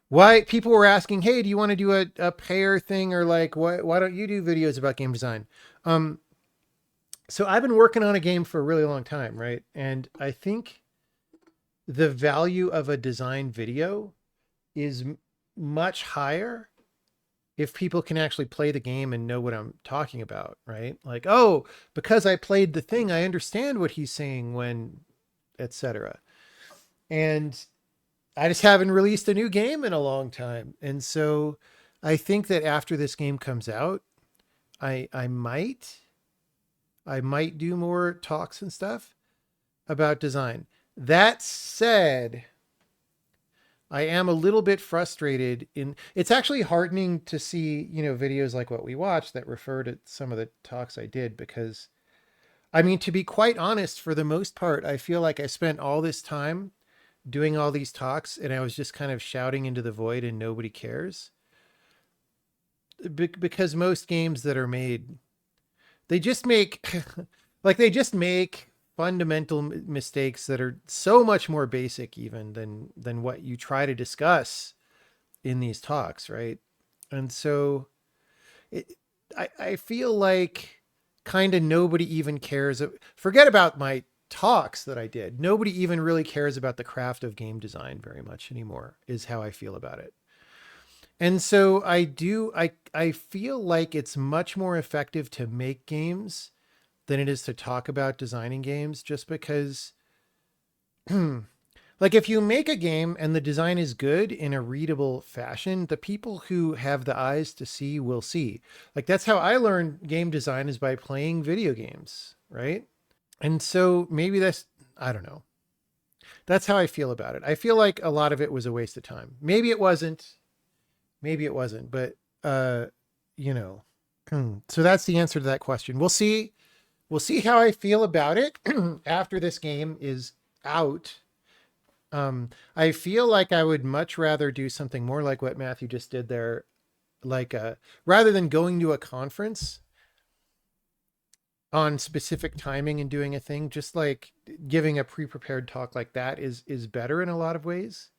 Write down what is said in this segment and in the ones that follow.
Why people were asking, hey, do you want to do a pair thing, or like why don't you do videos about game design? Um, so I've been working on a game for a really long time, right? And I think the value of a design video is much higher if people can actually play the game and know what I'm talking about, right? Like, oh, because I played the thing, I understand what he's saying when, etc. And I just haven't released a new game in a long time. And so I think that after this game comes out, I might do more talks and stuff about design. That said, I am a little bit frustrated in it's actually heartening to see, videos like what we watched that refer to some of the talks I did, because I mean, to be quite honest, for the most part, I feel like I spent all this time doing all these talks and I was just kind of shouting into the void and nobody cares. Because most games that are made, they just make they just make fundamental mistakes that are so much more basic even than what you try to discuss in these talks, right? And so it, I feel like kind of nobody even cares. Forget about my talks that I did. Nobody even really cares about the craft of game design very much anymore, is how I feel about it. And so I feel like it's much more effective to make games than it is to talk about designing games, just because like if you make a game and the design is good in a readable fashion, the people who have the eyes to see will see. Like that's how I learned game design, is by playing video games, right? And so maybe that's, I don't know. That's how I feel about it. I feel like a lot of it was a waste of time. Maybe it wasn't. Maybe it wasn't, but uh you know. So that's the answer to that question. We'll see. We'll see how I feel about it after this game is out. I feel like I would much rather do something more like what Matthew just did there, like rather than going to a conference on specific timing and doing a thing, just like giving a pre-prepared talk like that is better in a lot of ways.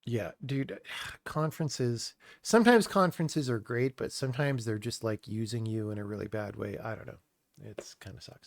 Yeah, dude, sometimes conferences are great, but sometimes they're just like using you in a really bad way. I don't know. It's kind of sucks.